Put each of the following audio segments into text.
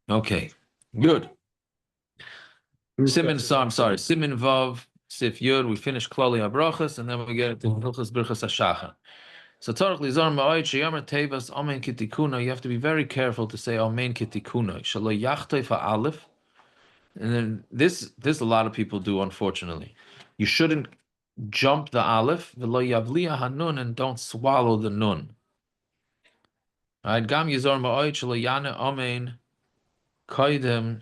Okay, good. Simin, so I'm sorry. Simin Vav, Sif Yud. We finished Klali Abrachas, and then we get to Hilchas Birchas Hashacha. So Tzarich Lizar Ma'oid Sheyamer Tevas Amen Kitikuna. You have to be very careful to say Amen Kitikuna. Shalo Yachtei Aleph. And then this a lot of people do, unfortunately. You shouldn't jump the Aleph, V'lo Yavliya Hanun, and don't swallow the Nun. Right? Gam Yizar Ma'oid Shalo Yana Amen Kaidem.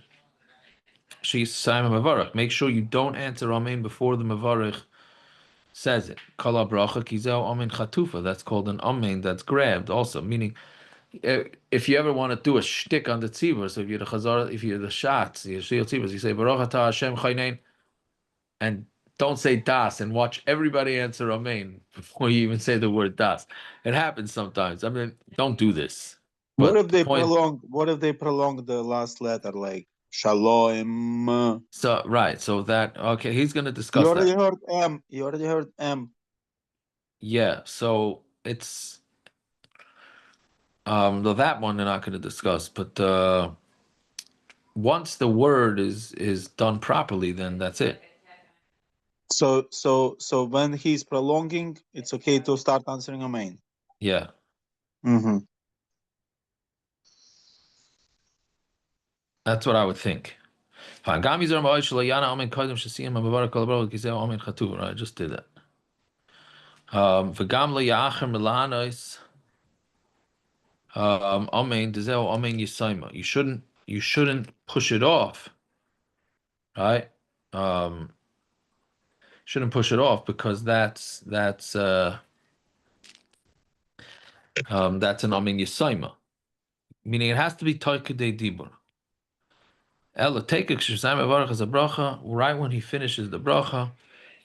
She's Simon Mavarach. Make sure you don't answer Amen before the Mavarach says it. Kala bracha kizel Amen chatufa. That's called an Amen that's grabbed also. Meaning, if you ever want to do a shtick on the tzibur, so if you're the chazar, if you're the shots, you're tzibur, you say Baruch atah Hashem chaynein, and don't say das, and watch everybody answer Amen before you even say the word das. It happens sometimes. I mean, don't do this. What if they prolong? What if they prolong the last letter, like shalom? So right, so that okay, he's going to discuss that. You already heard M. You already heard M. Yeah, so it's though that one they're not going to discuss, but once the word is done properly, then that's it. So when he's prolonging, it's okay to start answering Amen. Yeah. Mm-hmm. That's what I would think. Fine. I just did that. You shouldn't push it off. Right? Shouldn't push it off because that's an Amen Yisaima. Meaning it has to be Toikadei Dibur. Ella take a Baruch as a bracha, right when he finishes the bracha,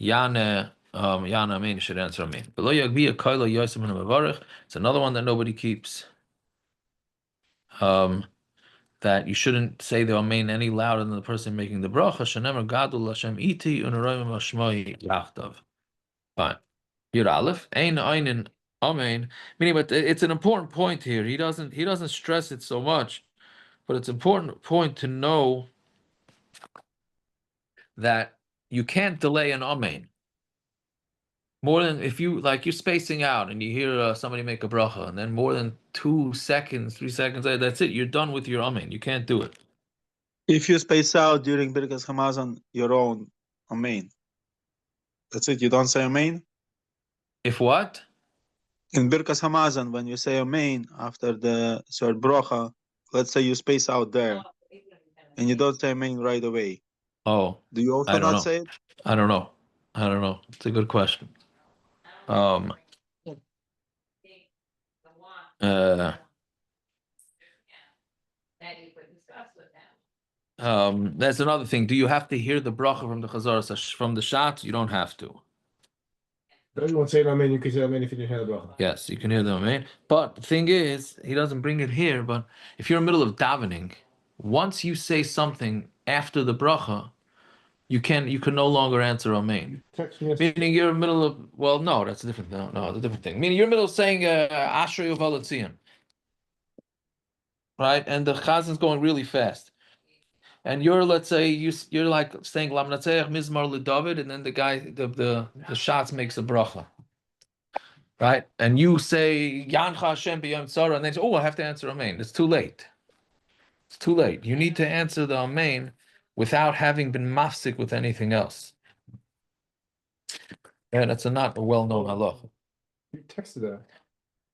Yana Amen should answer Amen. Below Yagbi a Kaila Yosem and Mavarich. It's another one that nobody keeps. That you shouldn't say the Amen any louder than the person making the bracha. Shenemer Gadol Hashem Iti Unaroim Hashmoi Yachtav. Fine. Yud Aleph Ein Einin Amen. Meaning, but it's an important point here. He doesn't stress it so much, but it's an important point to know that you can't delay an Amen. More than if you're spacing out and you hear somebody make a bracha, and then more than 2 seconds, 3 seconds later, that's it. You're done with your Amen. You can't do it. If you space out during Birkas Hamazon, your own Amen. That's it. You don't say Amen. If what? In Birkas Hamazon, when you say Amen after the third bracha, let's say you space out there, and you don't say Amen right away. Oh, do you also not say it? I don't know. It's a good question. That's another thing. Do you have to hear the bracha from the Chazar from the shots? You don't have to. Everyone say Amen. You can say Amen if you didn't hear the bracha. Yes, you can hear the Amen. But the thing is, he doesn't bring it here. But if you're in the middle of davening, once you say something after the bracha, you can no longer answer Amen. Meaning you're in the middle of, well, no, that's a different thing. No, it's a different thing. Meaning you're in the middle of saying Ashrei Uval Etzion. Right? And the Chazin's going really fast. And you're, let's say, you're like saying Lam Natzeach Mizmar LeDavid, and then the guy, the shots makes a bracha. Right? And you say Yancha Hashem B'Yom Tzara, and they say, oh, I have to answer Amen. It's too late. It's too late. You need to answer the Amen without having been mafsik with anything else. And it's not a well-known halacha. You texted that.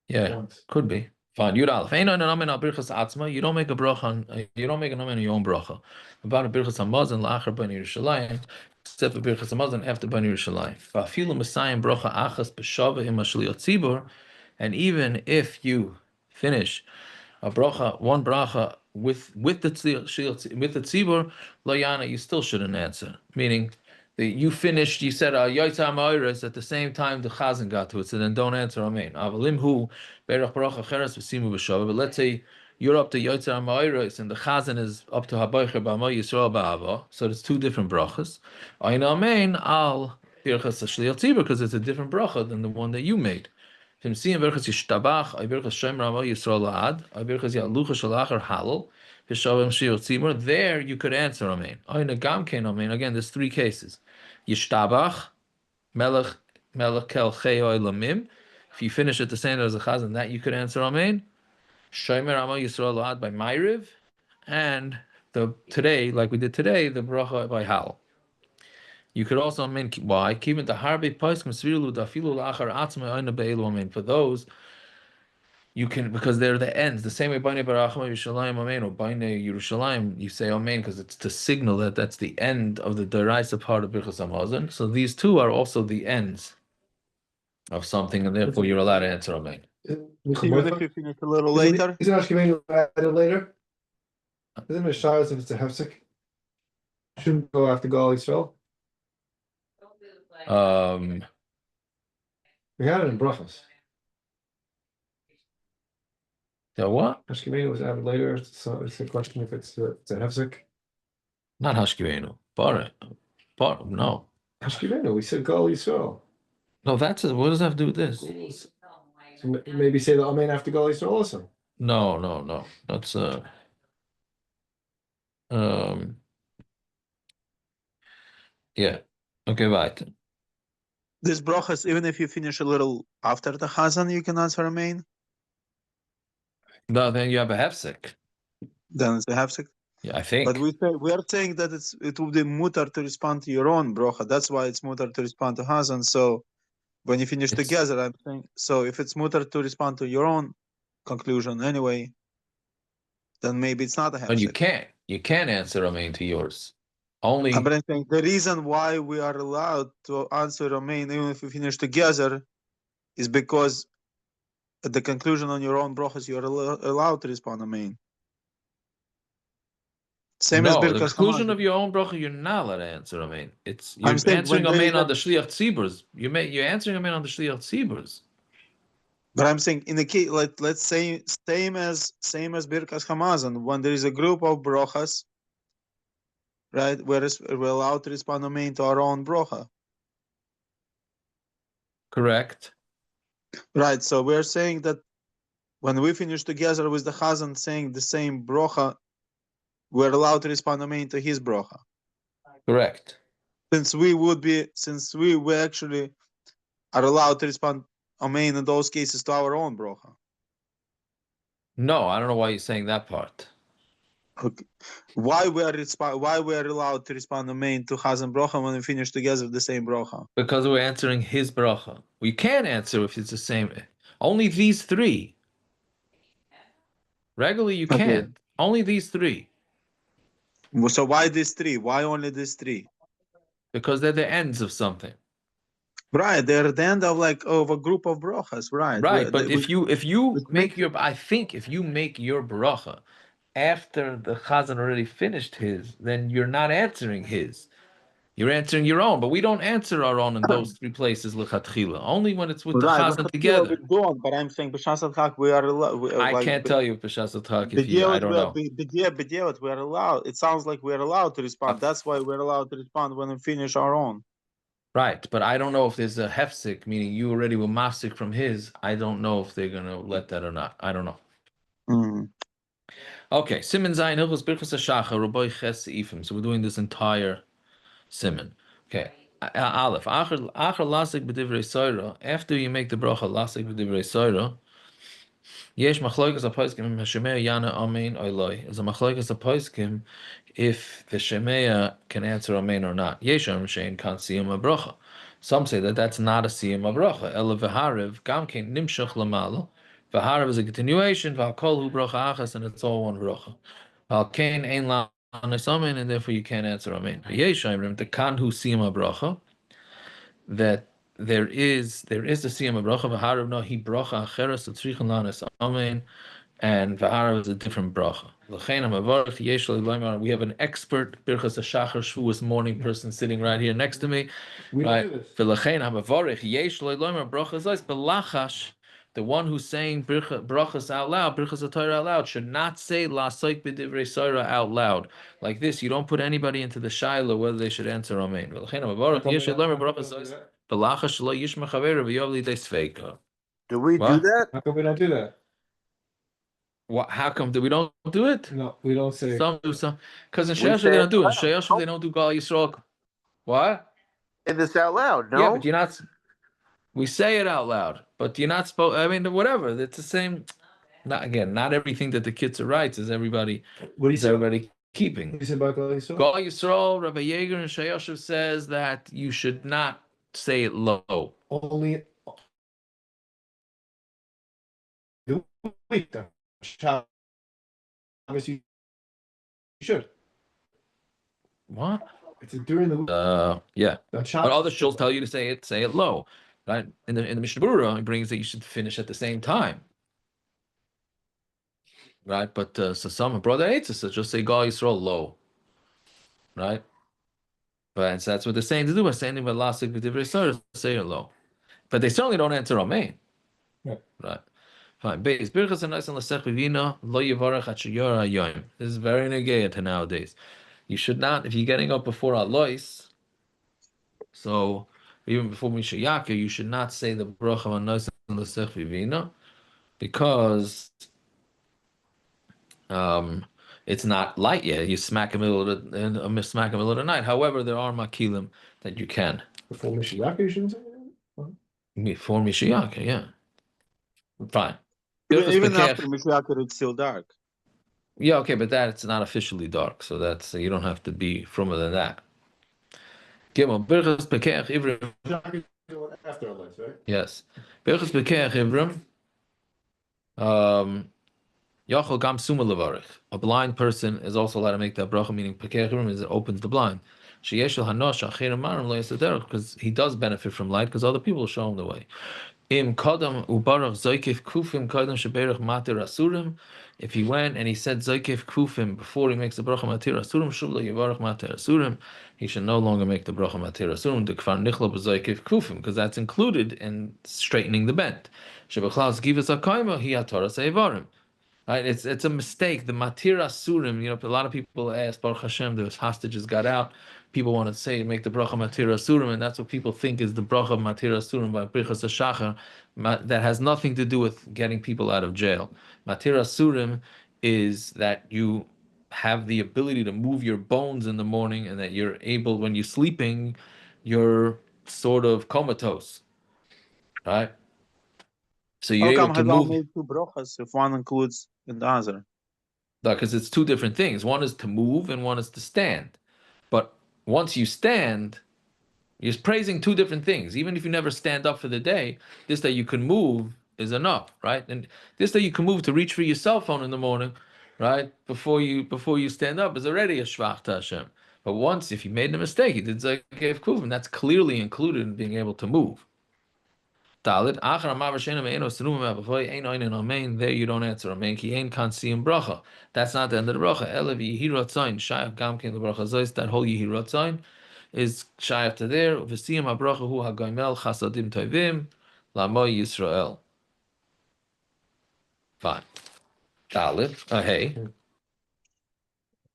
Yeah, could be. Fine. Yud Aleph. You don't make a bracha on, you don't make an amen on your own bracha. About a birchas hamazon la'achar b'nei Yerushalayim, except for birchas hamazon after b'nei Yerushalayim. Va'afilu mesayim bracha achas b'shava im ha'shliyot tzibur, and even if you finish a bracha, one bracha with the tzibur, lo yana, you still shouldn't answer. Meaning, you finished, you said Yotzah Ma'oros at the same time the Chazan got to it, so then don't answer Amen. Avalimhu Berach Baruch Acheres V'Simu B'Shava. But let's say you're up to Yotzah Ma'oros and the Chazan is up to Habaycher B'Amo Yisrael Ba'ava, so it's two different brachas. Ayin Amen al Birchas Hashliyot Tzibur, because it's a different bracha than the one that you made. Then you can answer amen. Again, there's three cases. Yishtabach, melech kel cheyoy lamim. If you finish at the same as a chazan, that you could answer amen. Shomer Amal Yisrael Ad by Ma'ariv, and today, like we did today, the bracha by Hal. You could also amen. Why? Keeping the harbe poskim svilu dafilu lachar atzma oina be'elu amen. For those, you can, because they're the ends. The same way B'nai Barachma Yerushalayim amen or B'nai Yerushalayim, you say amen because it's to signal that that's the end of the deraisa part of Birchas Hamazon. So these two are also the ends of something, and therefore you're allowed to answer amen. Even if you finish a little later. Isn't Ashkenazi added later? Isn't it Shaz if it's a hefsek? Shouldn't go after Gal Yisrael. We had it in brachas. So what? Ashkenazi was added later, so it's a question if it's a hefsek. Not Hashkivenu. But no. Ashkenazi, we said Gal Yisrael. No, what does that have to do with this? So maybe say the amen after Gal Yisrael also. No. That's yeah. Okay, right. This brachas, even if you finish a little after the chazan, you can answer amen. No, then you have a hefsek. Then it's a hefsek. Yeah, I think. But we are saying that it will be mutar to respond to your own bracha. That's why it's mutar to respond to chazan. So when you finish together, I'm saying, so if it's mutar to respond to your own conclusion anyway, then maybe it's not a hefsek. But you can't answer amen to yours. Only. But I'm saying the reason why we are allowed to answer amen even if we finish together is because at the conclusion on your own brachas, you are allowed to respond amen. Same as the Birkas conclusion Hamazon. of your own bracha, you're not allowed to answer amen. You're I'm saying answering when there amen is on the shliach tziburs. You're answering amen on the shliach tziburs. But I'm saying in the case, let's say same as Birkas Hamazon, when there is a group of brachas, right? We're allowed to respond amen to our own bracha. Correct. Right. So we're saying that when we finish together with the Chazan saying the same bracha, we're allowed to respond amen to his bracha. Correct. Since we actually are allowed to respond amen in those cases to our own bracha. No, I don't know why you're saying that part. Okay. Why we are allowed to respond amen to Chazan bracha when we finish together the same bracha? Because we're answering his bracha. We can't answer if it's the same. Only these three. Regularly, you can. Only these three. So why these three? Why only these three? Because they're the ends of something. Right, they're the end of a group of brachas, right? Right, but if you make your bracha after the chazan already finished his, then you're not answering his. You're answering your own, but we don't answer our own in those three places lechatchila. Only when it's with the chazan together. But I'm saying b'shas adchak we are allowed. I can't tell you b'shas adchak if you. I don't know. B'diavad we are allowed. It sounds like we are allowed to respond. That's why we're allowed to respond when we finish our own. Right, but I don't know if there's a hefsek, meaning you already were mafsik from his. I don't know if they're gonna let that or not. I don't know. Mm. Okay, Siman Zayin Hilchos Birchas Hashachar Rabbi Ches Ifim. So we're doing this entire Siman. Okay, Aleph. Achar lasik b'divrei soira. After you make the bracha lasik b'divrei soira, yesh machlokas aposkim hashemea yana amen oiloi. Is a machlokas aposkim if the shemea can answer amen or not. Yesh shein can't see him a bracha. Some say that that's not a siyum bracha. Ela v'hariv gamkein nimshach lamalo. V'hariv is a continuation. V'hakol hu bracha achas, and it's all one bracha. V'halkein ein la amen, and therefore you can't answer amen. Yesh the kan hu siyum bracha. That there is the siyum bracha. V'hariv no hi bracha acheres tzrichen lanes amen. And V'harav is a different bracha. We have an expert Birchas Hashachar Shavuos morning person sitting right here next to me. Right. The one who's saying brachas out loud, Birchas HaTorah out loud, should not say Lasoik b'divrei Soira out loud. Like this, you don't put anybody into the shaila whether they should answer Amen. Do we do What? that? How come we don't do that? What? How come we don't do it? No, we don't say. Some do some, because in We Sheyashav say they it don't do it. In out loud, Sheyashav no? they don't do Gal Yisrael. What? Say this out loud, no? Yeah, but you're not. We say it out loud, but you're not supposed. I mean, whatever. It's the same. Not everything that the Kitzur writes is everybody. What do you Is say? everybody keeping? What do you say about Gal Yisrael? Gal Yisrael, Rabbi Yeager and Sheyashav says that you should not say it low. Only the week then. Shabbos you should. What? It's during the week. Yeah. That But Shabbos. other shuls tell you to say it low, right? In the Mishnah Berurah, it brings that you should finish at the same time, right? But so some brother hates us, so just say Gal Yisrael low, right? But so that's what they're saying to do. By saying about lasik v'divrei Torah, say it low, but they certainly don't answer Amen, right? Fine. Beis birchas anais and lasech v'vina lo yivarach at sheyora hayoim. This is very negaya to nowadays. You should not, if you're getting up before Alois, so even before Mishayaka, you should not say the bracha anais and lasech v'vina, because it's not light yet. You smack in the middle of the night. However, there are makilim that you can. Before Mashiach, you shouldn't say that? Before Mishayaka, yeah. Fine. Even after Mashiach, it's still dark. Yeah, okay, but it's not officially dark, so that's you don't have to be firmer than that. Gimel Birchas Pekeach Ivrim. After our life, right? Yes, Birchas Pekeach Ivrim. Yachol Gam Suma Levarich. A blind person is also allowed to make that bracha, meaning Pekeach Ivrim is it opens the blind. Sheyeshel Hanosh Achirim Marim Lo Yasaderach, because he does benefit from light, because other people show him the way. Im Kadam Ubarach Zoykif Kufim Kadam Sheberach Matir Asurim. If he went and he said Zoykif Kufim before he makes the bracha Matir Asurim, Shubla Yivarach Matir Asurim, he should no longer make the bracha Matir Asurim, the Kfar Nichla B'Zoykif Kufim, because that's included in straightening the bend. Shebachlas Givas HaKaima Hi HaTorah Seivarim. Right, it's a mistake. The Matir Asurim, a lot of people ask, Baruch Hashem, those hostages got out. People want to say, make the bracha Matir Asurim, and that's what people think is the bracha Matir Asurim by Birchas HaShachar. That has nothing to do with getting people out of jail. Matir Asurim is that you have the ability to move your bones in the morning, and that you're able, when you're sleeping, you're sort of comatose, right? So you're How able come to Hadal move. made two brochas if one includes the other? Because it's two different things. One is to move and one is to stand. But once you stand, you're praising two different things. Even if you never stand up for the day, this that you can move is enough, right? And this that you can move to reach for your cell phone in the morning, right? Before you stand up is already a shvach to Hashem. But once, if you made a mistake, you did Zaykev Kuvim, that's clearly included in being able to move. Dalit, there you don't answer amen. Ki ein kan siyum bracha. That's not the end of the bracha. Elev yihirot zayin shayach gamkin the bracha zayis. That whole yihirot zayin is shayach to there. V'siyum habracha hu hagoymel chasadim tovim lamo Yisrael. Fine. Dalit. Hey.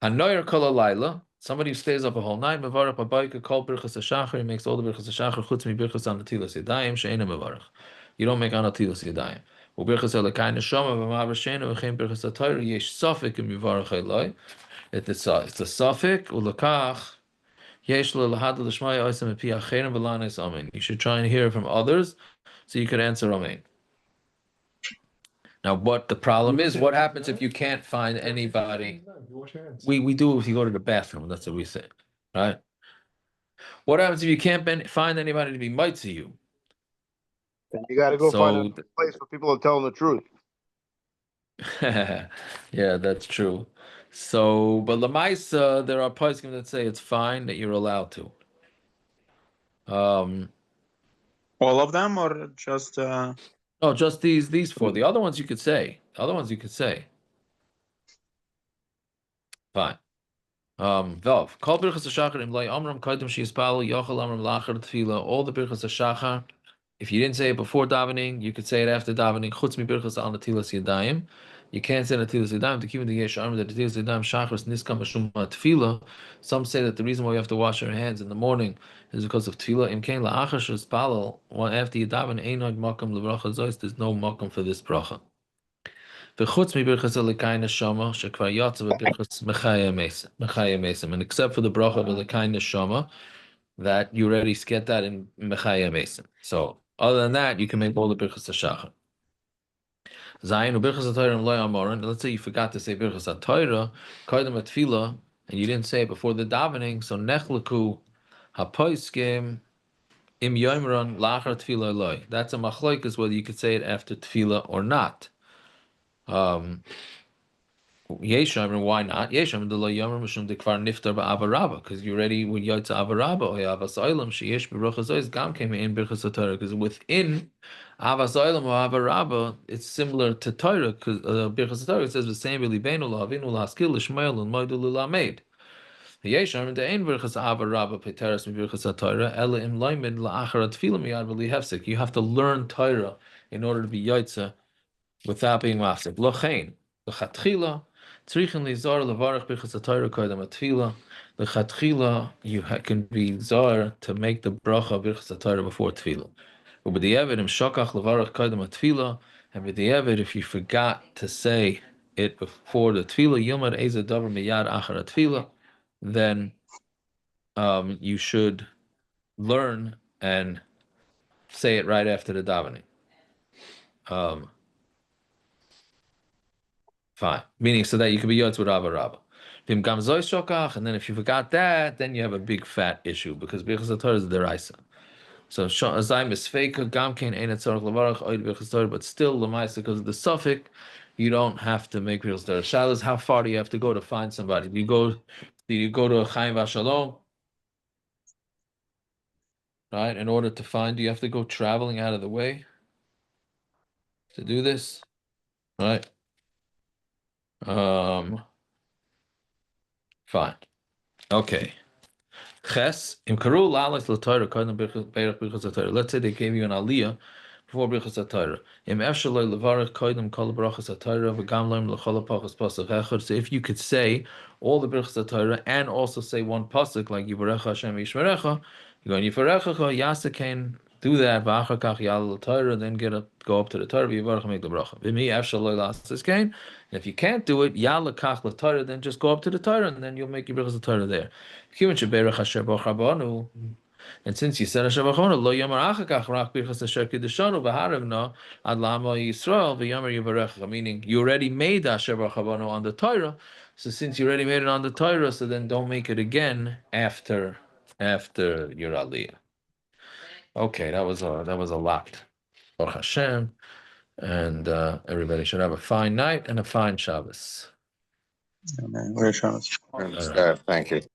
Hanoyer kol halayla. Somebody who stays up a whole night, mevarach b'bayka kol birchas hashachar. He makes all the birchas hashachar chutz mi birchas an natilas yadayim she'ena mevarach. You don't make an natilas yadayim. U'birchas elokay neshama v'ma'av shenu v'chein birchas hatayra yesh safek im yivarach eloi. It's a safek u'lakach yesh lo lahad l'shmaya oisem epi acherim v'lanes amen. You should try and hear from others, so you could answer amen. Now, what the problem is, what happens if you can't find anybody? We do if you go to the bathroom. That's what we say, right? What happens if you can't find anybody to be mitzvah you? And you got to go find a place where people are telling the truth. Yeah, that's true. So, but lamaisa, there are poskim that say it's fine that you're allowed to. All of them, or just? No, just these four. The other ones you could say. Fine. Vav. Kol birchas hashachar im lay amram kaidem sheyispal yochel amram lachar tefila. All the birchas hashachar. If you didn't say it before davening, you could say it after davening. Chutz mi birchas al natilas yadayim. You can't say that Tefillah Zidam to keep in the Yesh Arm that Tefillah Zidam Shachris Niskam Mashum Tefillah. Some say that the reason why you have to wash your hands in the morning is because of Tefillah. Im Kain La'achar Shespalal, after you daven Einoid Makam Levracha Zois, there's no Makam for this bracha. V'chutz mi birchas Elikain Neshama shekvar yatzav birchas Mechaya Mesim, and except for the bracha of Elikain Neshama, that you already get that in Mechaya Mesim. So other than that, you can make all the birchas Hashachar. Zayin u'birchas HaTorah and loy amoran. Let's say you forgot to say birchas HaTorah, kaidem atfila, and you didn't say it before the davening. So nechleku hapoiskim im yoimran lachar tefila loy. That's a machlokes whether you could say it after tefila or not. Yesham, why not? Yesham the lo yomer mishum dekvar niftar ba'avaraba, because you already when yotza avaraba or yavas oilam sheyesh b'rochas ois gam came in birchas HaTorah, because within avas oilam or avaraba it's similar to Torah, because birchas HaTorah it says the same b'libeinu la'avinu la'askil l'shmeil l'moidu l'lamed. Yesham the ein birchas avaraba peteras mi birchas HaTorah ela im loimed la'achar atfilah miyad v'lihefsek. You have to learn Torah in order to be yotza without being mafsek. Lochein l'chatchila. The you can be zar to make the bracha birchas HaTorah before tefillah. But with the evid shokach levarach kodem tefillah, and with the evid if you forgot to say it before the tefillah, yomad eza davar miyad achar tefillah, then you should learn and say it right after the davening. Fine. Meaning so that you can be yotz with Rabba Rabba. And then if you forgot that, then you have a big fat issue because Birchas HaTorah is deraisa. So Azayim is feka, Gamkein ain't tzarich levarach, oid Birchas HaTorah, but still Lamaisa because of the suffix, you don't have to make Birchas HaTorah. Shalas, how far do you have to go to find somebody? Do you go to Chaim Vashalom? Right? In order to find, do you have to go traveling out of the way to do this? Right? Fine. Okay. Ches im karu lalas l'Torah kodem berach birchas HaTorah. Let's say they gave you an aliyah before birchas HaTorah. Im efshar lo levarach kodem kol berachas HaTorah v'gam loim l'chol hapachas pasuk echad. So if you could say all the birchas HaTorah and also say one pasuk like Yivarecha Hashem Yishmerecha, you go in Yivarecha Yasakein, do that v'achar kach yal l'Torah, then go up to the Torah v'yivarach make the bracha. V'mi efshar lo lasas kein. And if you can't do it, yal l'kach l'Torah, then just go up to the Torah and then you'll make your birchas HaTorah there. And since you said Asher B'chonu, lo yamar achakach rach birchas Asher Kiddushanu v'harevna ad la'amo Yisrael v'yamar yivarecha, meaning you already made Asher B'chonu on the Torah, so since you already made it on the Torah, so then don't make it again after your aliyah. Okay, that was a lot. Baruch Hashem, and everybody should have a fine night and a fine Shabbos. Amen. Very Shabbos. Thank you.